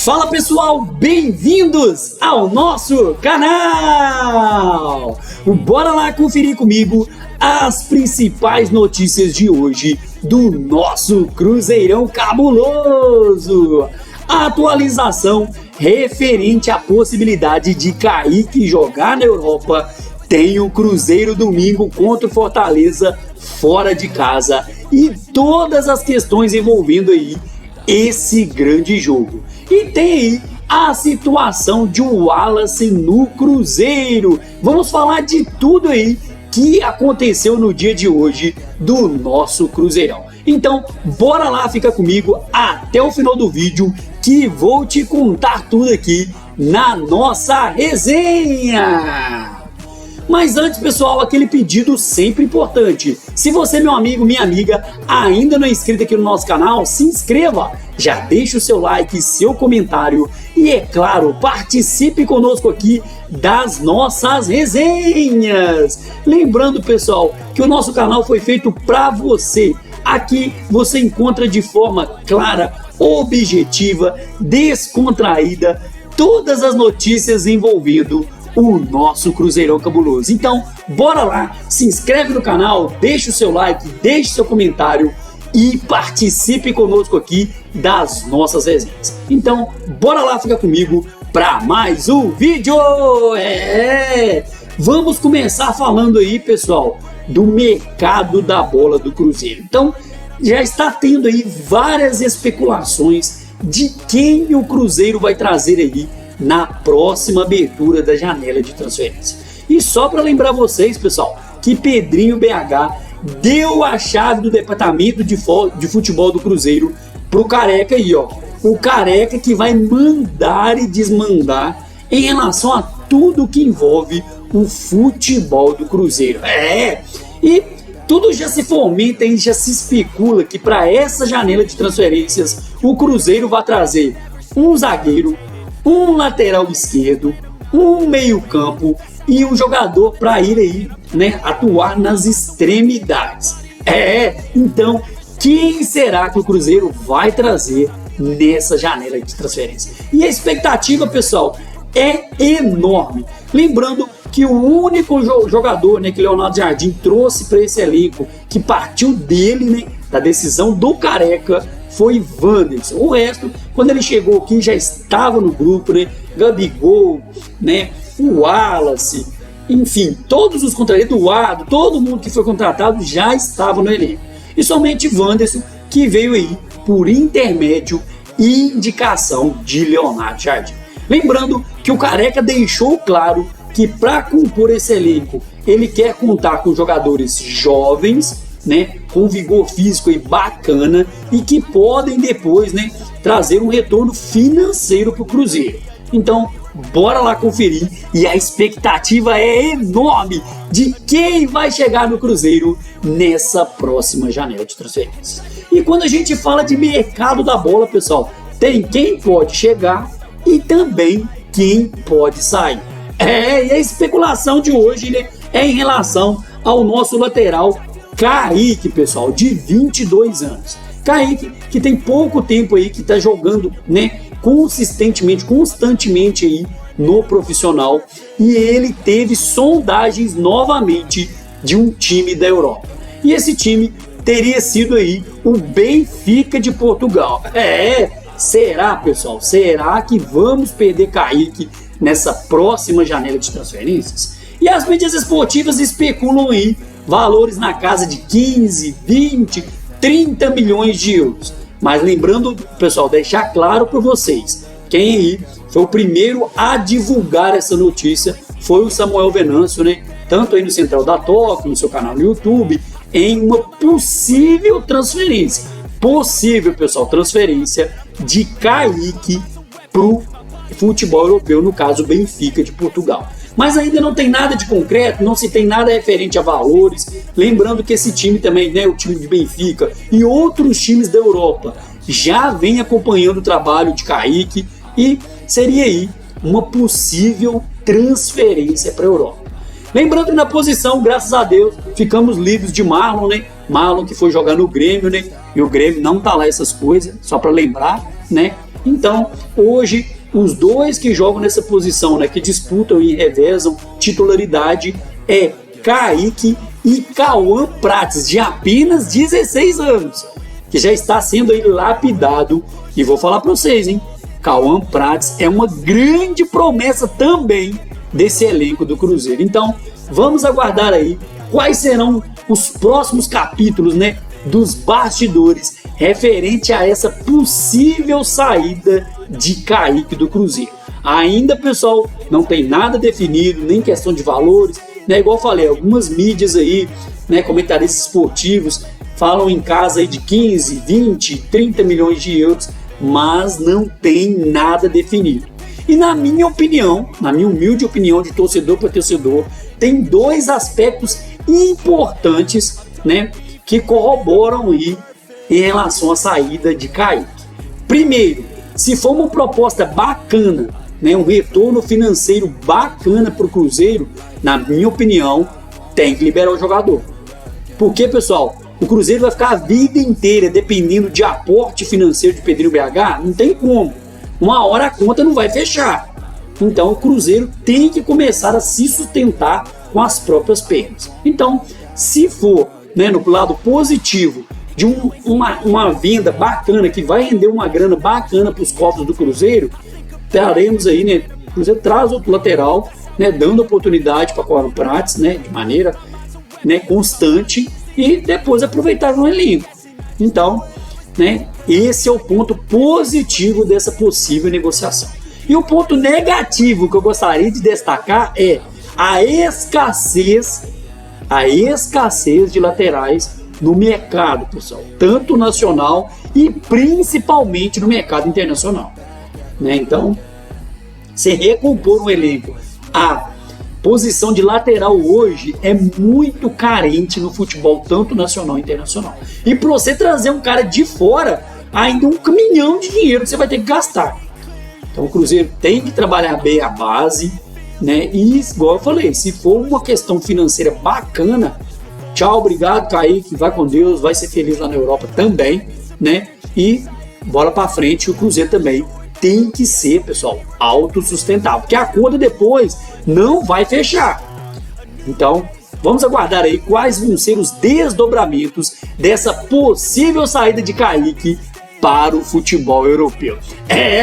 Fala pessoal, bem-vindos ao nosso canal! Bora lá conferir comigo as principais notícias de hoje do nosso Cruzeirão cabuloso! A atualização referente à possibilidade de Kaique jogar na Europa tem o Cruzeiro domingo contra o Fortaleza fora de casa e todas as questões envolvendo aí esse grande jogo. E tem aí a situação de Wallace no Cruzeiro. Vamos falar de tudo aí que aconteceu no dia de hoje do nosso Cruzeirão. Então, bora lá, fica comigo até o final do vídeo que vou te contar tudo aqui na nossa resenha. Mas antes, pessoal, aquele pedido sempre importante. Se você, meu amigo, minha amiga, ainda não é inscrito aqui no nosso canal, se inscreva, já deixa o seu like, seu comentário e, é claro, participe conosco aqui das nossas resenhas. Lembrando, pessoal, que o nosso canal foi feito para você. Aqui você encontra de forma clara, objetiva, descontraída, todas as notícias envolvendo o nosso Cruzeirão cabuloso. Então, bora lá, se inscreve no canal, deixa o seu like, deixa o seu comentário e participe conosco aqui das nossas resenhas. Então, bora lá, fica comigo para mais um vídeo! Vamos começar falando aí, pessoal, do mercado da bola do Cruzeiro. Então, já está tendo aí várias especulações de quem o Cruzeiro vai trazer aí na próxima abertura da janela de transferência. E só para lembrar vocês, pessoal, que Pedrinho BH deu a chave do departamento de futebol do Cruzeiro pro Careca aí, ó. O Careca que vai mandar e desmandar em relação a tudo que envolve o futebol do Cruzeiro. E tudo já se fomenta e já se especula que para essa janela de transferências o Cruzeiro vai trazer um zagueiro, um lateral esquerdo, um meio-campo e um jogador para ir aí, né, atuar nas extremidades. Então, quem será que o Cruzeiro vai trazer nessa janela de transferência? E a expectativa, pessoal, é enorme. Lembrando que o único jogador, né, que Leonardo Jardim trouxe para esse elenco, que partiu dele, né, da decisão do Careca, foi Wanderson. O resto, quando ele chegou aqui, já estava no grupo, né? Gabigol, né? O Wallace, enfim, todos os contratados, Eduardo, todo mundo que foi contratado já estava no elenco. E somente Wanderson, que veio aí por intermédio e indicação de Leonardo Jardim. Lembrando que o Careca deixou claro que para compor esse elenco, ele quer contar com jogadores jovens, né, com vigor físico e bacana e que podem depois, né, trazer um retorno financeiro para o Cruzeiro. Então, bora lá conferir e a expectativa é enorme de quem vai chegar no Cruzeiro nessa próxima janela de transferências. E quando a gente fala de mercado da bola, pessoal, tem quem pode chegar e também quem pode sair. E a especulação de hoje, né, é em relação ao nosso lateral Kaique, pessoal, de 22 anos. Kaique, que tem pouco tempo aí que está jogando, né, constantemente aí no profissional, e ele teve sondagens novamente de um time da Europa. E esse time teria sido aí o Benfica de Portugal. Será, pessoal? Será que vamos perder Kaique nessa próxima janela de transferências? E as mídias esportivas especulam aí valores na casa de 15, 20, 30 milhões de euros. Mas lembrando, pessoal, deixar claro para vocês, quem aí foi o primeiro a divulgar essa notícia foi o Samuel Venâncio, né? Tanto aí no Central da Toca, no seu canal no YouTube, em uma possível transferência. Possível, pessoal, transferência de Kaique pro futebol europeu, no caso Benfica de Portugal. Mas ainda não tem nada de concreto, não se tem nada referente a valores. Lembrando que esse time também, né, o time de Benfica e outros times da Europa já vem acompanhando o trabalho de Kaique e seria aí uma possível transferência para a Europa. Lembrando que na posição, graças a Deus, ficamos livres de Marlon, né? Marlon que foi jogar no Grêmio, né? E o Grêmio não tá lá essas coisas, só para lembrar, né? Então, hoje, os dois que jogam nessa posição, né, que disputam e revezam titularidade, é Kaique e Cauã Prates, de apenas 16 anos, que já está sendo aí lapidado. E vou falar para vocês, hein? Cauã Prates é uma grande promessa também desse elenco do Cruzeiro. Então, vamos aguardar aí quais serão os próximos capítulos, né, dos bastidores referente a essa possível saída de Kaique do Cruzeiro. Ainda, pessoal, não tem nada definido, nem questão de valores, né? Igual eu falei, algumas mídias aí, né, comentaristas esportivos, falam em casa aí de 15, 20, 30 milhões de euros, mas não tem nada definido. E na minha opinião, na minha humilde opinião de torcedor para torcedor, tem dois aspectos importantes, né, que corroboram aí em relação à saída de Kaique. Primeiro, se for uma proposta bacana, né, um retorno financeiro bacana para o Cruzeiro, na minha opinião, tem que liberar o jogador. Porque, pessoal, o Cruzeiro vai ficar a vida inteira dependendo de aporte financeiro de Pedrinho BH? Não tem como. Uma hora a conta não vai fechar. Então o Cruzeiro tem que começar a se sustentar com as próprias pernas. Então, se for, né, no lado positivo de uma venda bacana, que vai render uma grana bacana para os cofres do Cruzeiro, teremos aí, né, o Cruzeiro traz outro lateral, né, dando oportunidade para Cauã Prates, né, de maneira, né, constante, e depois aproveitar no elenco. Então, né, esse é o ponto positivo dessa possível negociação. E o ponto negativo que eu gostaria de destacar é a escassez de laterais no mercado, pessoal, tanto nacional e principalmente no mercado internacional, né? Então, se recompor um elenco, a posição de lateral hoje é muito carente no futebol, tanto nacional e internacional. E para você trazer um cara de fora, ainda um caminhão de dinheiro que você vai ter que gastar. Então o Cruzeiro tem que trabalhar bem a base, né? E, igual eu falei, se for uma questão financeira bacana, tchau, obrigado, Kaique, vai com Deus, vai ser feliz lá na Europa também, né? E bola para frente, o Cruzeiro também tem que ser, pessoal, autossustentável, porque a conta depois não vai fechar. Então, vamos aguardar aí quais vão ser os desdobramentos dessa possível saída de Kaique para o futebol europeu.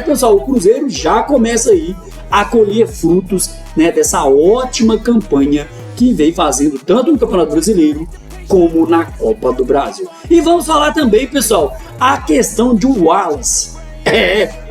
Pessoal, o Cruzeiro já começa aí a colher frutos, né, dessa ótima campanha que vem fazendo tanto no Campeonato Brasileiro como na Copa do Brasil. E vamos falar também, pessoal, a questão de Wallace.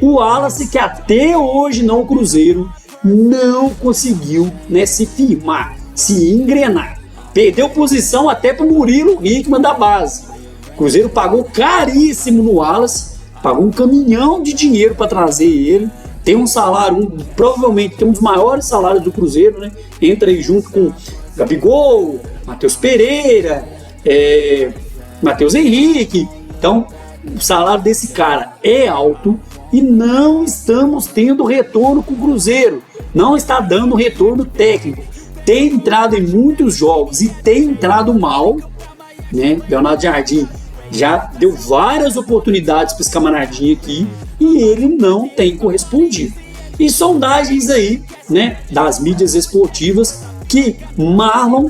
O Wallace, que até hoje o Cruzeiro não conseguiu, né, se firmar, se engrenar. Perdeu posição até para o Murilo Hickman da base. O Cruzeiro pagou caríssimo no Wallace, pagou um caminhão de dinheiro para trazer ele. Tem um salário, provavelmente tem um dos maiores salários do Cruzeiro, né? Entra aí junto com Gabigol, Matheus Pereira, Matheus Henrique. Então, o salário desse cara é alto e não estamos tendo retorno com o Cruzeiro. Não está dando retorno técnico. Tem entrado em muitos jogos e tem entrado mal, né? Leonardo Jardim já deu várias oportunidades para esse camaradinho aqui e ele não tem correspondido. E sondagens aí, né, das mídias esportivas, que Marlon,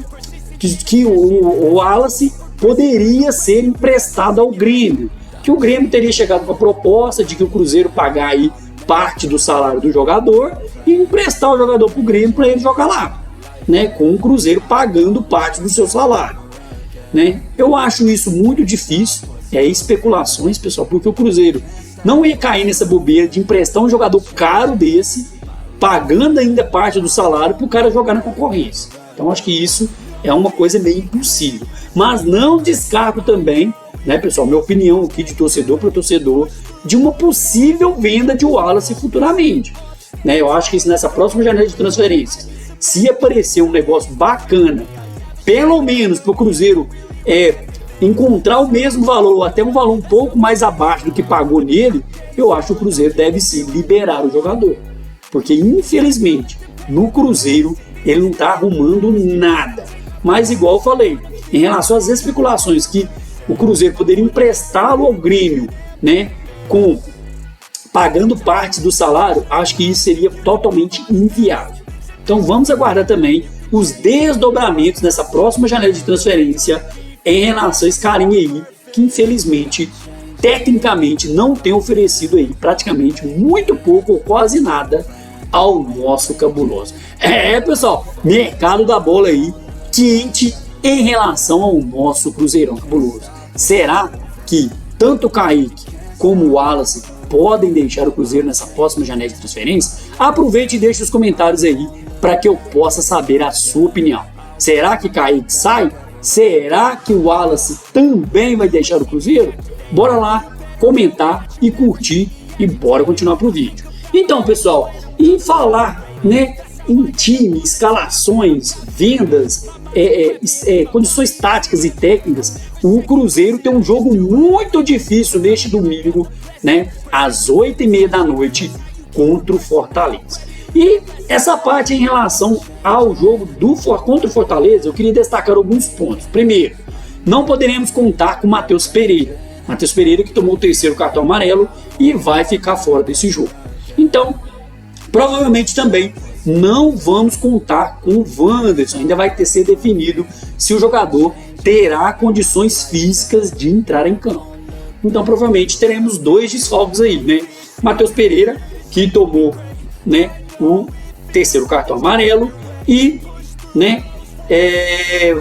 que o Wallace poderia ser emprestado ao Grêmio, que o Grêmio teria chegado com a proposta de que o Cruzeiro pagar aí parte do salário do jogador e emprestar o jogador para o Grêmio para ele jogar lá, né, com o Cruzeiro pagando parte do seu salário, né? Eu acho isso muito difícil, especulações, pessoal, porque o Cruzeiro não ia cair nessa bobeira de emprestar um jogador caro desse, pagando ainda parte do salário para o cara jogar na concorrência. Então acho que isso é uma coisa meio impossível. Mas não descarto também, né, pessoal, minha opinião aqui de torcedor para torcedor, de uma possível venda de Wallace futuramente, né? Eu acho que nessa próxima janela de transferências, se aparecer um negócio bacana, pelo menos para o Cruzeiro encontrar o mesmo valor, ou até um valor um pouco mais abaixo do que pagou nele, eu acho que o Cruzeiro deve sim liberar o jogador. Porque, infelizmente, no Cruzeiro ele não está arrumando nada. Mas, igual eu falei, em relação às especulações que o Cruzeiro poderia emprestá-lo ao Grêmio, né, com pagando parte do salário, acho que isso seria totalmente inviável. Então vamos aguardar também os desdobramentos nessa próxima janela de transferência em relação a esse carinha aí, que infelizmente, tecnicamente, não tem oferecido aí praticamente muito pouco ou quase nada ao nosso cabuloso. Pessoal, mercado da bola aí quente em relação ao nosso Cruzeirão cabuloso. Será que tanto o Kaique como o Wallace podem deixar o Cruzeiro nessa próxima janela de transferência? Aproveite e deixe os comentários aí para que eu possa saber a sua opinião. Será que Kaique sai? Será que o Wallace também vai deixar o Cruzeiro? Bora lá comentar e curtir e bora continuar pro vídeo. Então, pessoal, em falar, né, em time, escalações, vendas, condições táticas e técnicas, o Cruzeiro tem um jogo muito difícil neste domingo, né, às 8h30 da noite contra o Fortaleza. E essa parte em relação ao jogo contra o Fortaleza, eu queria destacar alguns pontos. Primeiro, não poderemos contar com o Matheus Pereira. Matheus Pereira que tomou o 3º cartão amarelo e vai ficar fora desse jogo. Então, provavelmente também não vamos contar com o Wanderson. Ainda vai ter que ser definido se o jogador terá condições físicas de entrar em campo. Então, provavelmente teremos 2 desfalques aí, né? Matheus Pereira, que tomou, né, o 3º cartão amarelo, e, né,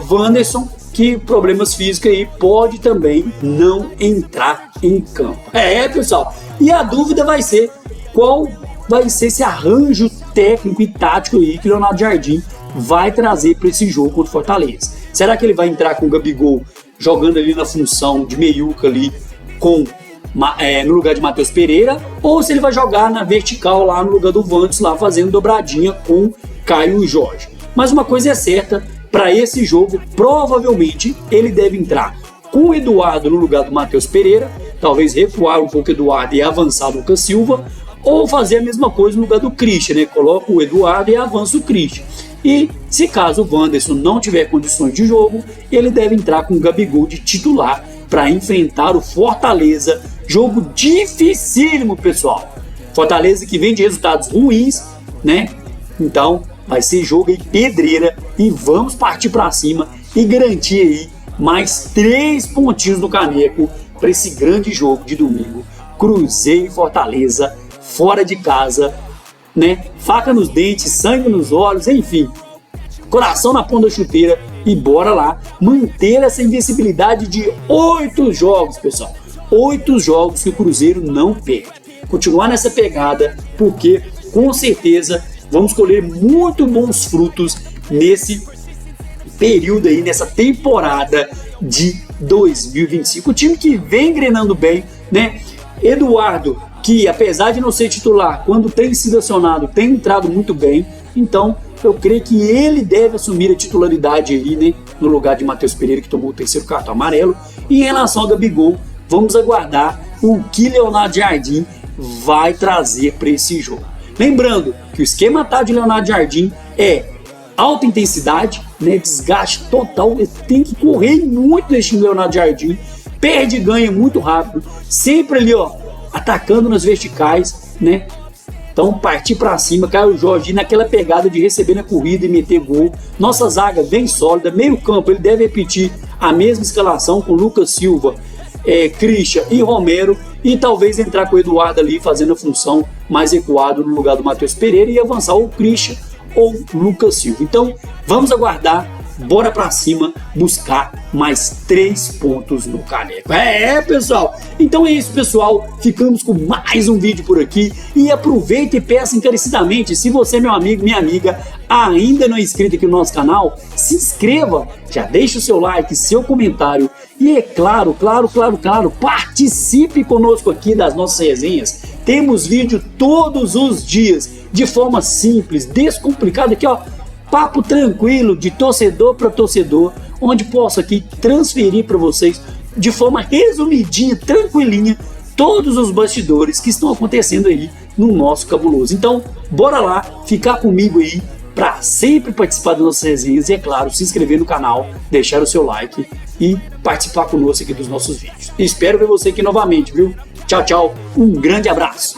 Wanderson, que problemas físicos aí pode também não entrar em campo. Pessoal, e a dúvida vai ser qual vai ser esse arranjo técnico e tático aí que o Leonardo Jardim vai trazer para esse jogo contra o Fortaleza. Será que ele vai entrar com o Gabigol jogando ali na função de meiuca ali no lugar de Matheus Pereira, ou se ele vai jogar na vertical lá no lugar do Wanderson, lá fazendo dobradinha com Caio e Jorge? Mas uma coisa é certa, para esse jogo provavelmente ele deve entrar com o Eduardo no lugar do Matheus Pereira, talvez recuar um pouco o Eduardo e avançar o Lucas Silva, ou fazer a mesma coisa no lugar do Christian, né? Coloca o Eduardo e avança o Christian. E se caso o Wanderson não tiver condições de jogo, ele deve entrar com o Gabigol de titular para enfrentar o Fortaleza. Jogo dificílimo, pessoal. Fortaleza que vem de resultados ruins, né? Então vai ser jogo aí pedreira e vamos partir para cima e garantir aí mais 3 pontinhos no caneco para esse grande jogo de domingo. Cruzeiro e Fortaleza fora de casa, né? Faca nos dentes, sangue nos olhos, enfim, coração na ponta da chuteira e bora lá manter essa invencibilidade de 8 jogos, pessoal. 8 jogos que o Cruzeiro não perde. Continuar nessa pegada, porque com certeza vamos colher muito bons frutos nesse período aí, nessa temporada de 2025. O time que vem engrenando bem, né? Eduardo, que apesar de não ser titular, quando tem sido acionado, tem entrado muito bem. Então, eu creio que ele deve assumir a titularidade aí, né, no lugar de Matheus Pereira, que tomou o 3º cartão amarelo. E em relação ao Gabigol, vamos aguardar o que Leonardo Jardim vai trazer para esse jogo. Lembrando que o esquema tático de Leonardo Jardim é alta intensidade, né, desgaste total, ele tem que correr muito nesse time Leonardo Jardim, perde e ganha muito rápido, sempre ali, ó, atacando nas verticais, né? Então partir para cima, Caio Jorge naquela pegada de receber na corrida e meter gol. Nossa zaga bem sólida, meio campo ele deve repetir a mesma escalação com Lucas Silva, Christian e Romero, e talvez entrar com o Eduardo ali fazendo a função mais recuado no lugar do Matheus Pereira e avançar o Christian ou Lucas Silva. Então vamos aguardar, bora pra cima buscar mais 3 pontos no caneco. Pessoal, então é isso, pessoal, ficamos com mais um vídeo por aqui e aproveita e peça encarecidamente, se você, meu amigo, minha amiga, ainda não é inscrito aqui no nosso canal, se inscreva, já deixa o seu like, seu comentário e é claro, participe conosco aqui das nossas resenhas. Temos vídeo todos os dias, de forma simples, descomplicada, aqui ó, papo tranquilo de torcedor para torcedor, onde posso aqui transferir para vocês de forma resumidinha, tranquilinha, todos os bastidores que estão acontecendo aí no nosso cabuloso. Então, bora lá ficar comigo aí para sempre participar das nossas resenhas e, é claro, se inscrever no canal, deixar o seu like e participar conosco aqui dos nossos vídeos. Espero ver você aqui novamente, viu? Tchau, tchau, um grande abraço!